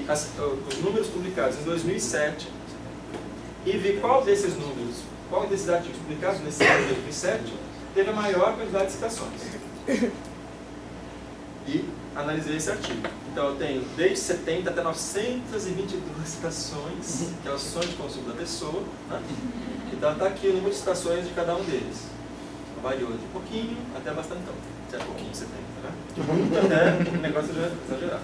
peguei os números publicados em 2007 e vi qual desses números, qual desses artigos publicados nesse ano de 2007 teve a maior quantidade de citações. E analisei esse artigo. Então eu tenho desde 70 até 922 citações, que é o sonho de consumo da pessoa, né? Então está aqui o número de citações de cada um deles. Variou de pouquinho até bastantão. Se é pouquinho, 70, né? De muito até um negócio exagerado.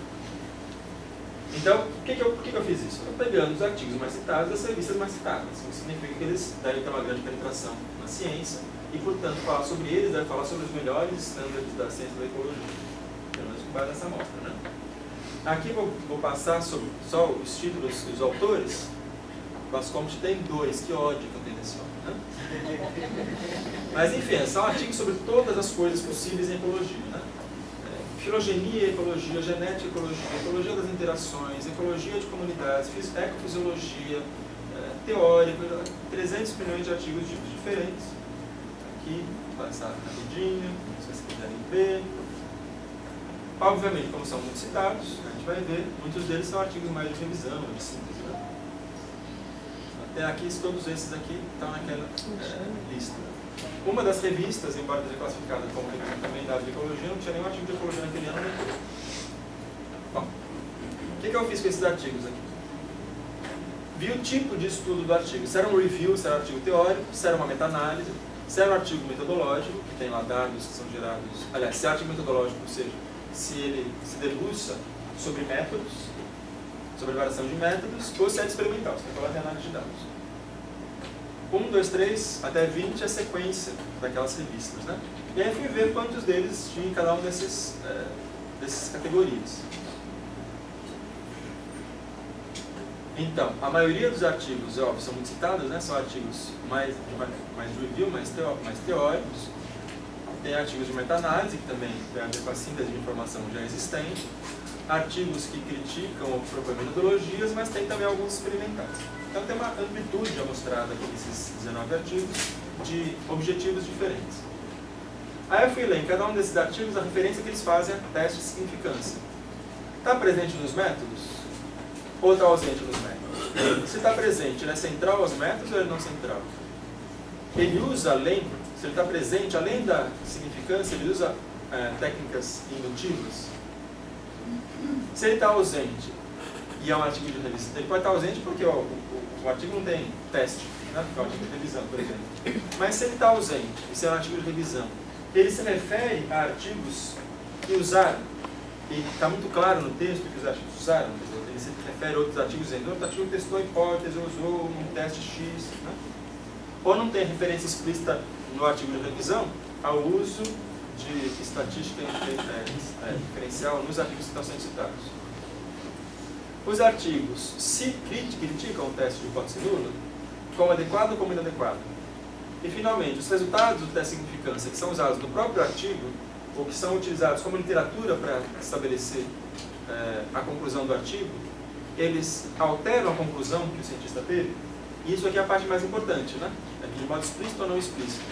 Então, por que eu fiz isso? Eu estou pegando os artigos mais citados das revistas mais citadas. Isso significa que eles devem ter uma grande penetração na ciência e, portanto, falar sobre eles, deve falar sobre os melhores estándares da ciência da ecologia. Pelo menos com base nessa amostra, né? Aqui vou passar sobre só os títulos e os autores. O Bascompt tem dois, que ódio que eu tenho desse homem, né? Mas, enfim, são artigos sobre todas as coisas possíveis em ecologia, né? Filogenia e ecologia, genética e ecologia, ecologia das interações, ecologia de comunidades, ecofisiologia, teórico, 300 milhões de artigos de tipos diferentes. Aqui, vou passar rapidinho, se vocês quiserem ver. Obviamente, como são muito citados, a gente vai ver, muitos deles são artigos mais de revisão, de síntese, né? Até aqui, todos esses aqui estão naquela lista. Uma das revistas, embora seja classificada como revista também da área de ecologia, não tinha nenhum artigo de ecologia naquele ano. Bom, o que eu fiz com esses artigos aqui? Vi o tipo de estudo do artigo. Se era um review, se era um artigo teórico, se era uma meta-análise, se era um artigo metodológico, que tem lá dados que são gerados... Aliás, se é artigo metodológico, ou seja, se ele se debruça sobre métodos, sobre variação de métodos, ou se é experimental, se é falar de análise de dados. 1, 2, 3, até 20 é a sequência daquelas revistas, né? E aí fui ver quantos deles tinha em cada uma dessas categorias. Então, a maioria dos artigos, óbvio, são muito citados, né? São artigos mais de review, mais teóricos. Tem artigos de meta-análise, que também tem a ver com a síntese de informação já existente. Artigos que criticam ou propõem metodologias, mas tem também alguns experimentais. Então tem uma amplitude amostrada aqui nesses 19 artigos de objetivos diferentes. Aí eu fui ler em cada um desses artigos a referência que eles fazem a teste de significância. Está presente nos métodos? Ou está ausente nos métodos? Se está presente, ele é central aos métodos ou ele não é central? Ele usa além, se ele está presente, além da significância, ele usa técnicas indutivas? Se ele está ausente e é um artigo de revista, ele pode estar ausente porque o artigo não tem teste, né? Porque é um artigo de revisão, por exemplo. Mas se ele está ausente e se é um artigo de revisão, ele se refere a artigos que usaram, e está muito claro no texto que os artigos usaram, ele se refere a outros artigos dizendo, outro artigo testou a hipótese, usou um teste X, né? Ou não tem referência explícita no artigo de revisão ao uso de estatística diferencial nos artigos que estão sendo citados. Os artigos se criticam o teste de hipótese nula como adequado ou como inadequado. E, finalmente, os resultados do teste de significância que são usados no próprio artigo ou que são utilizados como literatura para estabelecer a conclusão do artigo, eles alteram a conclusão que o cientista teve. E isso aqui é a parte mais importante, né? De modo explícito ou não explícito.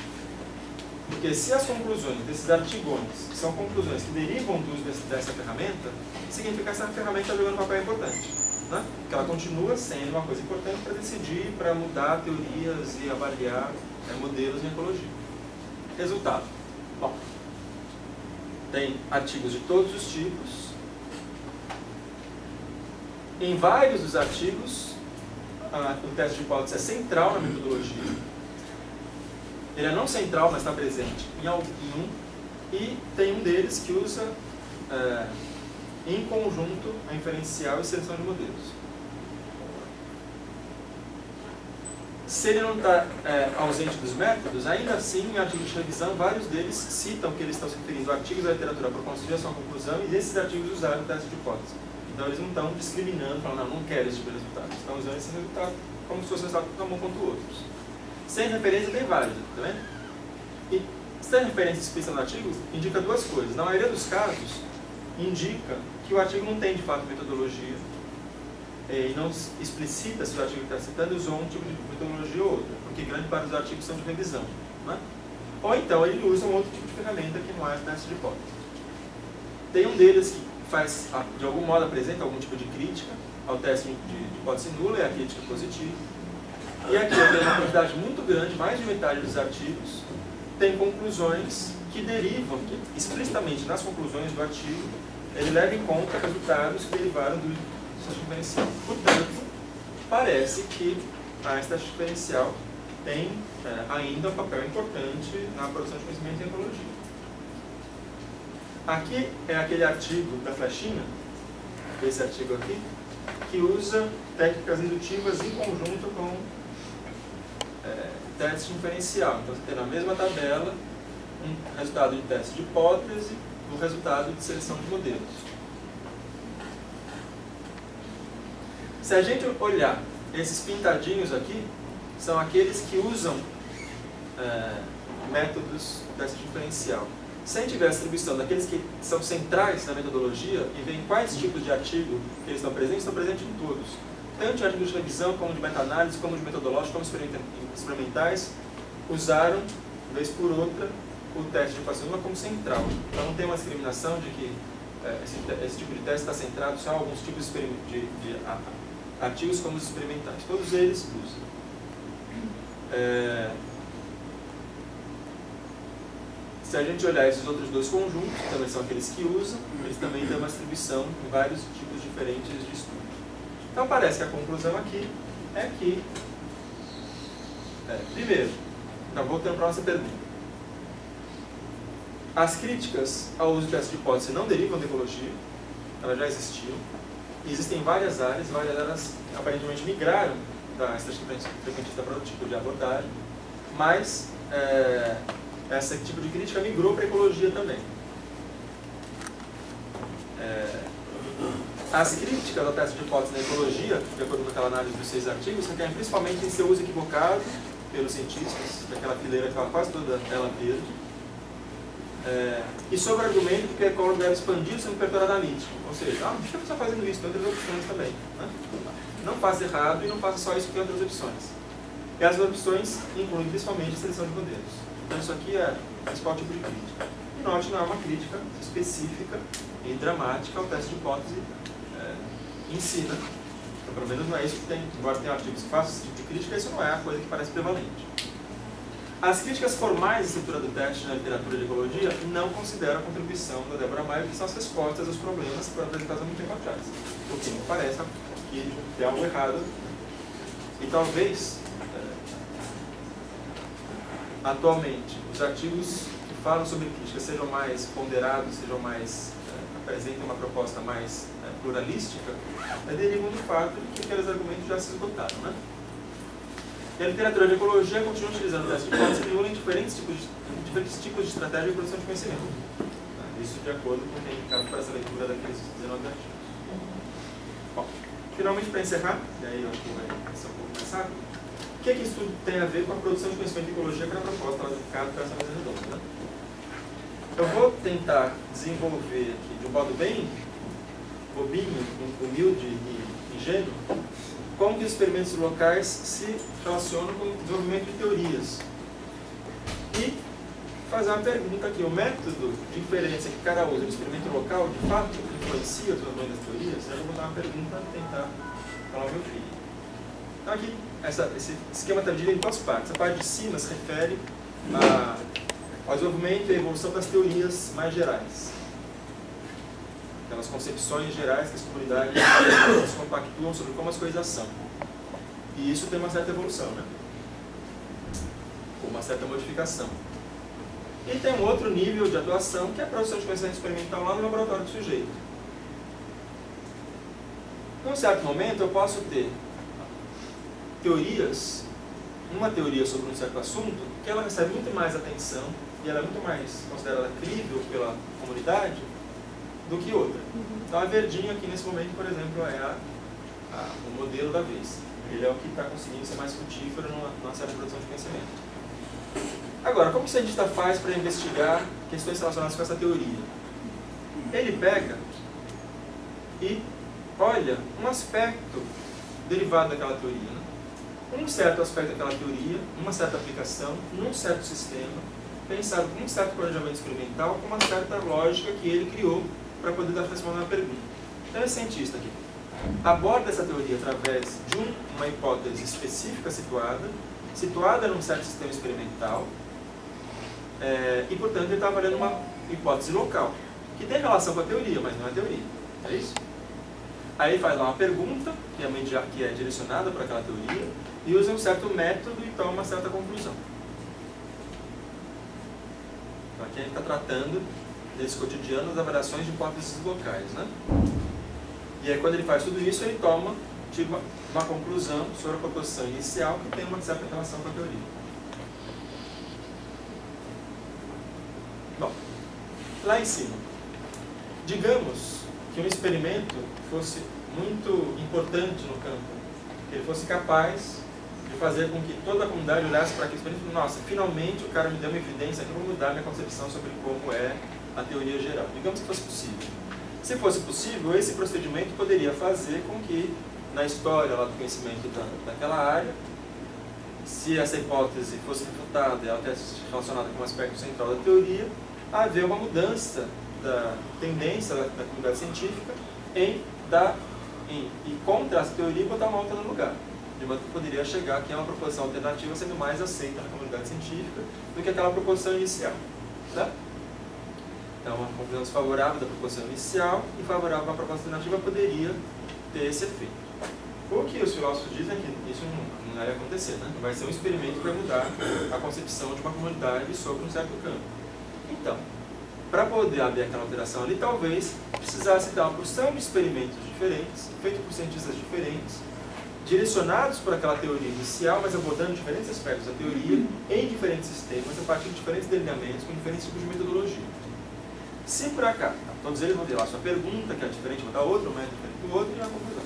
Porque se as conclusões desses artigões, que são conclusões que derivam do uso dessa ferramenta, significa que essa ferramenta está jogando um papel importante, né? Porque ela continua sendo uma coisa importante para decidir, para mudar teorias e avaliar modelos em ecologia. Resultado. Bom, tem artigos de todos os tipos. Em vários dos artigos, o teste de hipótese é central na metodologia. Ele é não central, mas está presente em um, e tem um deles que usa em conjunto a inferencial e seleção de modelos. Se ele não está ausente dos métodos, ainda assim, em artigos de revisão, vários deles citam que eles estão se referindo a artigos da literatura para construir a sua conclusão, e esses artigos usaram o teste de hipótese. Então eles não estão discriminando, falando, não quero esse tipo de resultado. Eles estão usando esse resultado como se fosse um resultado tão bom quanto outros. Sem referência bem válida, tá vendo? E sem referência explícita no artigo, indica duas coisas. Na maioria dos casos, indica que o artigo não tem de fato metodologia e não explicita se o artigo que está citando usou um tipo de metodologia ou outra, porque grande parte dos artigos são de revisão, né? Ou então ele usa um outro tipo de ferramenta que não é teste de hipótese. Tem um deles que faz, de algum modo, apresenta algum tipo de crítica, ao teste de hipótese nula, é a crítica positiva. E aqui eu tenho uma quantidade muito grande, mais de metade dos artigos, tem conclusões que derivam, que explicitamente nas conclusões do artigo, ele leva em conta resultados que derivaram do estatística diferencial. Portanto, parece que a estatística diferencial tem ainda um papel importante na produção de conhecimento em ecologia. Aqui é aquele artigo da flechinha, esse artigo aqui, que usa técnicas indutivas em conjunto com teste diferencial. Então, você tem na mesma tabela um resultado de teste de hipótese e um resultado de seleção de modelos. Se a gente olhar esses pintadinhos aqui, são aqueles que usam métodos de teste diferencial. Se a gente tiver a distribuição daqueles que são centrais na metodologia e veem quais tipos de artigo que eles estão presentes em todos. Tanto de artigos de revisão, como de meta-análise, como de metodológico, como experimentais, usaram, vez por outra, o teste de hipótese nula como central. Então não tem uma discriminação de que esse tipo de teste está centrado só em alguns tipos de artigos como os experimentais. Todos eles usam. Se a gente olhar esses outros dois conjuntos, que também são aqueles que usam, eles também têm uma distribuição em vários tipos diferentes de estudo. Então parece que a conclusão aqui é que, primeiro, então voltando para a nossa pergunta, as críticas ao uso de teste de hipótese não derivam da ecologia, elas já existiam, e existem várias áreas aparentemente migraram da estatística frequentista para outro tipo de abordagem, mas esse tipo de crítica migrou para a ecologia também. As críticas ao teste de hipótese na ecologia, de acordo com aquela análise dos 6 artigos, requerem principalmente em seu uso equivocado pelos cientistas, daquela fileira que estava quase toda ela verde, e sobre o argumento de que a ecologia deve expandir seu repertório analítico, ou seja, por que você está fazendo isso? Tem outras opções também. Né? Não faça errado e não faça só isso, tem outras opções. E as opções incluem principalmente a seleção de modelos. Então isso aqui é o principal tipo de crítica. E note, não é uma crítica específica e dramática ao teste de hipótese em si, né? Então, pelo menos não é isso que tem, embora tenha artigos que façam esse tipo de crítica, isso não é a coisa que parece prevalente. As críticas formais de estrutura do teste na literatura de ecologia não consideram a contribuição da Débora Maia, que são as respostas aos problemas que foram apresentados há muito tempo atrás. O que me parece que tem algo errado. E talvez, atualmente, os artigos que falam sobre crítica sejam mais ponderados, apresentem uma proposta mais pluralística, derivam do fato de que aqueles argumentos já se esgotaram, né? E a literatura de ecologia continua utilizando o teste de hipótese que em diferentes tipos de estratégia de produção de conhecimento. Isso de acordo com quem cabe para essa leitura daqueles 19 artigos. Bom, finalmente, para encerrar, e aí eu acho que vai ser um pouco mais rápido, o que isso tudo tem a ver com a produção de conhecimento de ecologia que era a proposta lá do Ricardo para essa mesa redonda, né? Eu vou tentar desenvolver aqui de um modo bem bobinho, humilde e ingênuo, como que os experimentos locais se relacionam com o desenvolvimento de teorias. E fazer uma pergunta aqui, o método de inferência que o cara usa no experimento local, de fato, influencia o desenvolvimento das teorias? Eu vou dar uma pergunta e tentar falar o meu filho. Então aqui, esse esquema está dividido em 2 partes. A parte de cima se refere ao desenvolvimento e à evolução das teorias mais gerais. Aquelas concepções gerais que as comunidades se compactuam sobre como as coisas são. E isso tem uma certa evolução, né? Ou uma certa modificação. E tem um outro nível de atuação, que é a produção de conhecimento experimental lá no laboratório do sujeito. Num certo momento, eu posso ter teorias, uma teoria sobre um certo assunto, que ela recebe muito mais atenção e ela é muito mais considerada crível pela comunidade do que outra. Então a verdinha aqui nesse momento, por exemplo, é o modelo da vez. Ele é o que está conseguindo ser mais frutífero numa certa produção de conhecimento. Agora, como o cientista faz para investigar questões relacionadas com essa teoria? Ele pega e olha um aspecto derivado daquela teoria, né? Um certo aspecto daquela teoria, uma certa aplicação, num certo sistema, pensado com um certo planejamento experimental, com uma certa lógica que ele criou para poder responder uma pergunta. Então, esse cientista aqui, aborda essa teoria através de uma hipótese específica situada num certo sistema experimental, e, portanto, ele está avaliando uma hipótese local, que tem relação com a teoria, mas não é teoria. É isso? Aí ele faz lá uma pergunta, que é direcionada para aquela teoria, e usa um certo método e toma uma certa conclusão. Então, aqui a gente está tratando, nesse cotidiano, das avaliações de hipóteses locais, né? E aí, quando ele faz tudo isso, ele tira uma conclusão sobre a proposição inicial que tem uma certa relação com a teoria. Bom, lá em cima, digamos que um experimento fosse muito importante no campo, que ele fosse capaz de fazer com que toda a comunidade olhasse para aquele experimento e nossa, finalmente o cara me deu uma evidência que eu vou mudar minha concepção sobre como é a teoria geral. Digamos que fosse possível. Se fosse possível, esse procedimento poderia fazer com que, na história lá do conhecimento daquela área, se essa hipótese fosse refutada e ela tivesse relacionada com um aspecto central da teoria, haver uma mudança da tendência da comunidade científica em ir contra essa teoria e botar uma outra no lugar. De modo que poderia chegar que é uma proposição alternativa sendo mais aceita na comunidade científica do que aquela proposição inicial. Tá? Então, uma conclusão desfavorável da proposição inicial e favorável a uma proposição alternativa poderia ter esse efeito. O que os filósofos dizem é que isso não vai acontecer, né? Vai ser um experimento para mudar a concepção de uma comunidade sobre um certo campo. Então, para poder haver aquela alteração ali, talvez precisasse ter uma porção de experimentos diferentes, feitos por cientistas diferentes, direcionados por aquela teoria inicial, mas abordando diferentes aspectos da teoria em diferentes sistemas, a partir de diferentes delineamentos, com diferentes tipos de metodologia. Se por acaso, todos eles vão ter lá a sua pergunta, que é diferente da outra, um método diferente do outro, e a conclusão.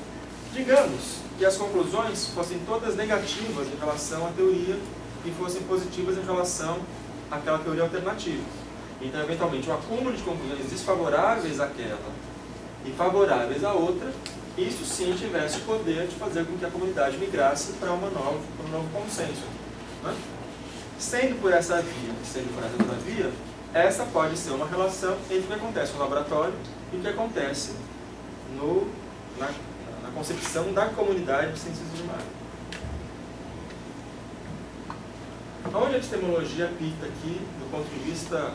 Digamos que as conclusões fossem todas negativas em relação à teoria e fossem positivas em relação àquela teoria alternativa. Então, eventualmente, o acúmulo de conclusões desfavoráveis àquela e favoráveis à outra, isso sim tivesse o poder de fazer com que a comunidade migrasse para um novo consenso. Né? Sendo por essa via, sendo por essa outra via, essa pode ser uma relação entre o que acontece no laboratório e o que acontece na concepção da comunidade de ciências de uma área. Onde a epistemologia apita aqui, do ponto de vista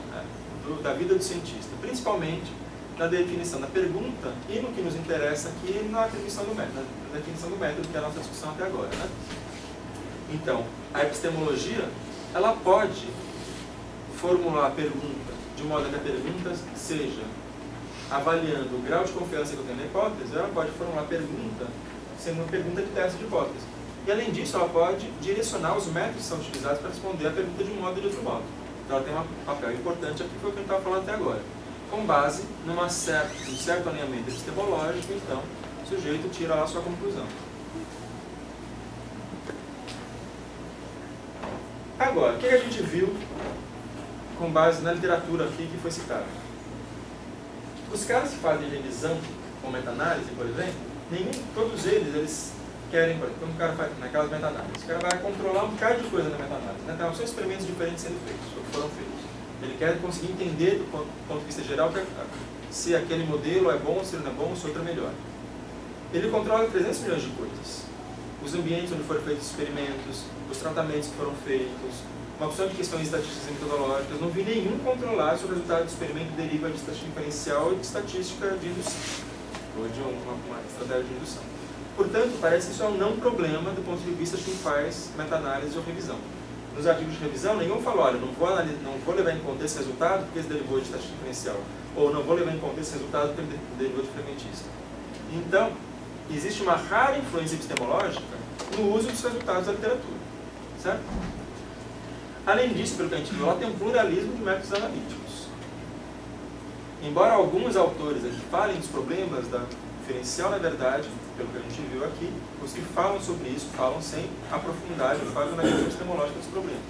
da vida do cientista? Principalmente na definição da pergunta e no que nos interessa aqui na definição do método, que é a nossa discussão até agora. Né? Então, a epistemologia, ela pode formular a pergunta de modo que a pergunta seja avaliando o grau de confiança que eu tenho na hipótese, ela pode formular a pergunta sendo uma pergunta de teste de hipótese. E, além disso, ela pode direcionar os métodos que são utilizados para responder a pergunta de um modo ou de outro modo. Então, ela tem um papel importante aqui, foi o que a gente estava falando até agora. Com base num certo alinhamento epistemológico, então, o sujeito tira lá a sua conclusão. Agora, o que a gente viu com base na literatura aqui que foi citada? Os caras que fazem revisão com meta-análise, por exemplo, todos eles querem, por exemplo, como o cara faz naquelas meta-análises, o cara vai controlar um bocado de coisa na meta-análise, né? Então, são experimentos diferentes sendo feitos, ou que foram feitos. Ele quer conseguir entender, do ponto de vista geral, se aquele modelo é bom, se ele não é bom, se outro é melhor. Ele controla 300 milhões de coisas. Os ambientes onde foram feitos experimentos, os tratamentos que foram feitos, uma opção de questões estatísticas e metodológicas. Não vi nenhum controlar se o resultado do experimento deriva de estatística diferencial e de estatística de indução, ou de uma estratégia de indução. Portanto, parece que isso é um não problema do ponto de vista de quem faz meta-análise ou revisão. Nos artigos de revisão, nenhum falou, olha, não vou levar em conta esse resultado porque ele derivou de estatística diferencial, ou não vou levar em conta esse resultado porque ele derivou de frequentista. Então, existe uma rara influência epistemológica no uso dos resultados da literatura. Certo? Além disso, pelo que a gente viu, ela tem um pluralismo de métodos analíticos. Embora alguns autores aqui falem dos problemas da diferencial, na verdade, pelo que a gente viu aqui, os que falam sobre isso falam sem a profundidade ou falham na questão epistemológica dos problemas.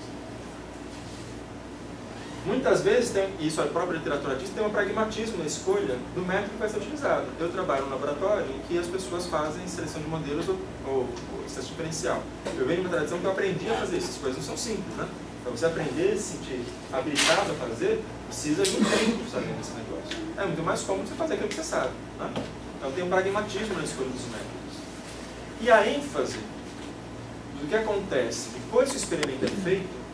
Muitas vezes, isso a própria literatura diz, tem um pragmatismo na escolha do método que vai ser utilizado. Eu trabalho num laboratório em que as pessoas fazem seleção de modelos ou estatística diferencial. Eu venho de uma tradição que eu aprendi a fazer essas coisas, não são simples, né? Para você aprender, se sentir habilitado a fazer, precisa de um tempo sabendo esse negócio. É muito mais cômodo você fazer aquilo que você sabe. Né? Então tem um pragmatismo na escolha dos métodos. E a ênfase do que acontece depois que o experimento é feito,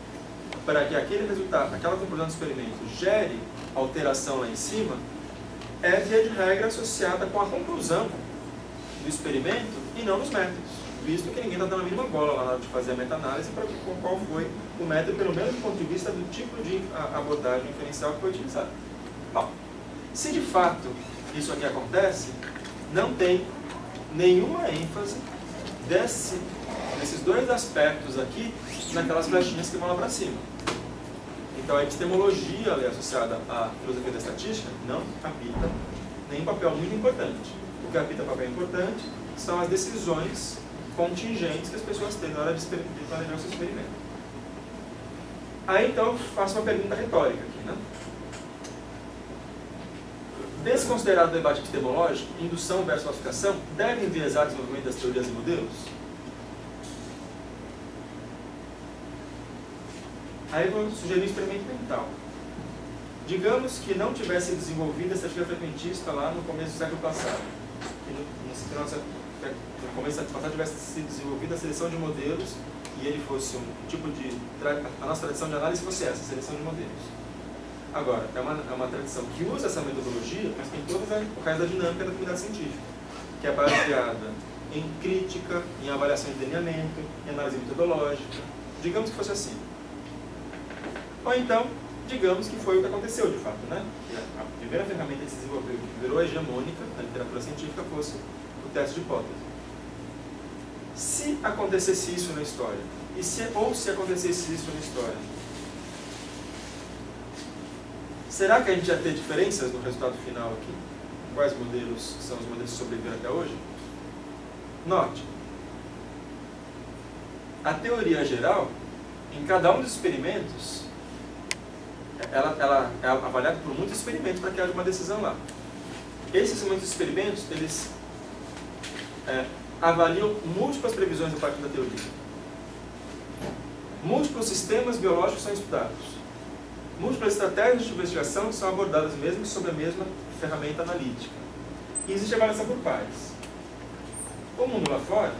para que aquele resultado, aquela conclusão do experimento gere alteração lá em cima, é via de regra associada com a conclusão do experimento e não nos métodos, visto que ninguém está dando a mínima bola lá na hora de fazer a meta-análise para qual foi o método, pelo menos do ponto de vista do tipo de abordagem inferencial que foi utilizado. Bom, se de fato isso aqui acontece, não tem nenhuma ênfase desses dois aspectos aqui naquelas flechinhas que vão lá para cima. Então a epistemologia associada à filosofia da estatística não habita nenhum papel muito importante. O que habita papel importante são as decisões contingentes que as pessoas têm na hora de planejar o seu experimento. Aí então eu faço uma pergunta retórica aqui, né? Desconsiderado o debate epistemológico, indução versus falsificação deve enviesar o desenvolvimento das teorias e modelos? Aí eu vou sugerir um experimento mental. Digamos que não tivesse desenvolvido essa teoria frequentista lá no começo do século passado. Que no começo do século passado tivesse sido desenvolvida a seleção de modelos e ele fosse um tipo de... A nossa tradição de análise fosse essa, seleção de modelos. Agora, é uma tradição que usa essa metodologia, mas tem todo o resto da dinâmica da comunidade científica, que é baseada em crítica, em avaliação de delineamento, em análise metodológica. Digamos que fosse assim. Ou então, digamos que foi o que aconteceu de fato, né? Que a primeira ferramenta que se desenvolveu, que virou hegemônica na literatura científica, fosse o teste de hipótese. Se acontecesse isso na história, ou se acontecesse isso na história, será que a gente ia ter diferenças no resultado final aqui? Quais modelos são os modelos que sobreviveram até hoje? Note, a teoria geral, em cada um dos experimentos, ela é avaliada por muitos experimentos para que haja uma decisão lá. Esses muitos experimentos, eles avaliam múltiplas previsões a partir da teoria. Múltiplos sistemas biológicos são estudados. Múltiplas estratégias de investigação são abordadas mesmo sob a mesma ferramenta analítica. E existe avaliação por pares. O mundo lá fora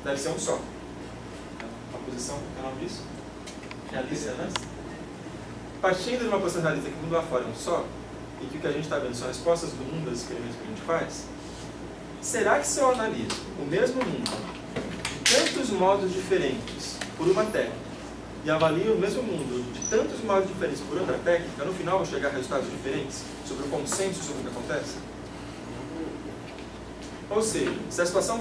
deve ser um só. A posição, o que é o nome disso? Realista, né? Partindo de uma posição realista que o mundo lá fora é um só, e que o que a gente está vendo são respostas do mundo dos experimentos que a gente faz, será que se eu analiso o mesmo mundo de tantos modos diferentes por uma técnica, e avalio o mesmo mundo de tantos modos diferentes por outra técnica, no final eu vou chegar a resultados diferentes sobre o consenso sobre o que acontece? Ou seja, se a situação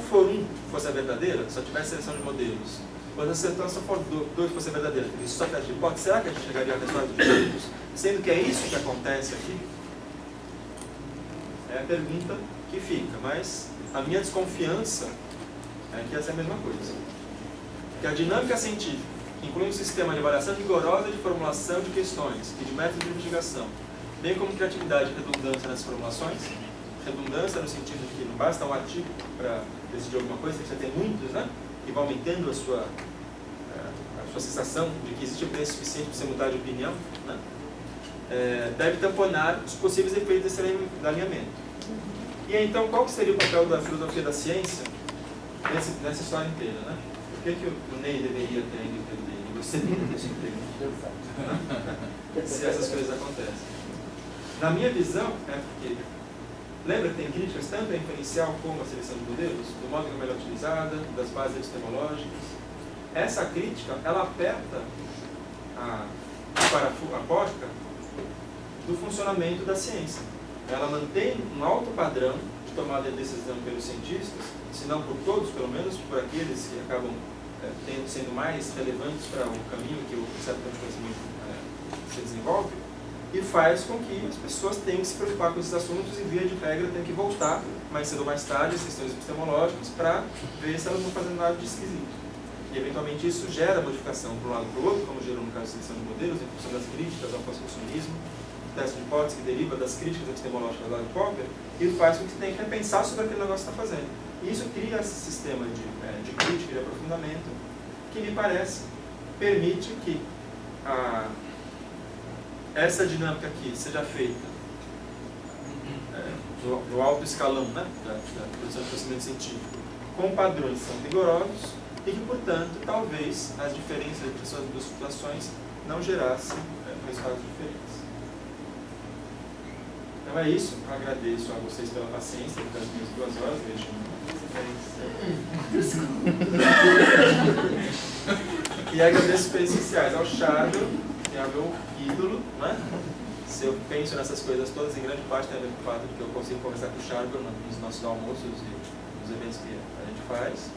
fosse a verdadeira, só tivesse seleção de modelos, ou se a situação for 2 fosse a verdadeira, só teste de hipótese, será que a gente chegaria a resultados diferentes? Sendo que é isso que acontece aqui? É a pergunta que fica, mas a minha desconfiança é que essa é a mesma coisa. Que a dinâmica científica inclui um sistema de avaliação rigorosa de formulação de questões e de métodos de investigação, bem como criatividade e redundância nas formulações. Redundância no sentido de que não basta um artigo para decidir alguma coisa, tem que ter muitos, né? Que vai aumentando a sua sensação de que existe evidência suficiente para você mudar de opinião, né? Deve tamponar os possíveis efeitos desse alinhamento. E aí, então, qual que seria o papel da filosofia da ciência nessa história inteira, né? Por que o Ney deveria ter ainda o emprego dele e você não ter esse emprego? Se essas coisas acontecem. Na minha visão, é porque... Lembra que tem críticas tanto a inferencial como a seleção de modelos, do modo que é melhor utilizada, das bases epistemológicas. Essa crítica, ela aperta a porta do funcionamento da ciência. Ela mantém um alto padrão de tomada de decisão pelos cientistas, se não por todos, pelo menos por aqueles que acabam sendo mais relevantes para o caminho que o certo de conhecimento se desenvolve, e faz com que as pessoas tenham que se preocupar com esses assuntos e, via de regra, tenham que voltar mais cedo ou mais tarde às questões epistemológicas para ver se elas não fazem nada de esquisito. E, eventualmente, isso gera modificação para um lado ou para o outro, como gerou no caso da seleção de modelos, em função das críticas ao pós-funcionismo, o teste de hipótese que deriva das críticas epistemológicas lá de Popper, e faz com que você tenha que repensar sobre aquele negócio que está fazendo. E isso cria esse sistema de crítica e de aprofundamento que, me parece, permite que essa dinâmica aqui seja feita no alto escalão, né, da produção de conhecimento científico, com padrões que são rigorosos e que, portanto, talvez as diferenças entre essas duas situações não gerassem resultados diferentes. Então é isso. Eu agradeço a vocês pela paciência das minhas 2 horas. E agradeço especiais ao Charbel, que é o meu ídolo, né? Se eu penso nessas coisas todas, em grande parte tem a ver com o fato de que eu consigo conversar com o Charbel nos nossos almoços e nos eventos que a gente faz.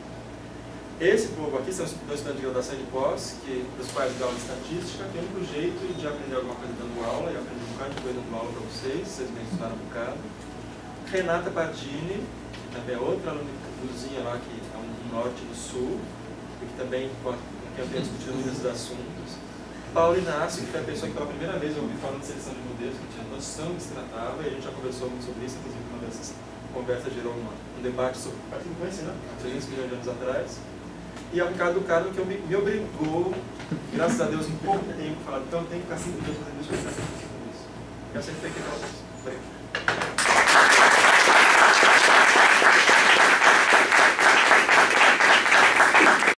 Esse povo aqui são 2 estudantes de graduação e de pós, dos quais dão aula de estatística, que é o único jeito de aprender alguma coisa dando aula, e aprendi um bocado de coisa dando aula para vocês me estudaram um bocado. Renata Pardini, que também é outra aluna luzinha lá, que é um norte do sul, e que também com quem eu tenho discutido muitos assuntos. Paulo Inácio, que foi a pessoa que pela primeira vez eu ouvi falando de seleção de modelos, que tinha noção do que se tratava, e a gente já conversou muito sobre isso, inclusive uma dessas conversas gerou um debate sobre participação, né? 300 milhões de anos atrás. E é o Ricardo Carmo, que me obrigou, graças a Deus, em pouco tempo, a falar, então tem que ficar 5 dias fazendo isso, eu sempre fiquei aquela coisa.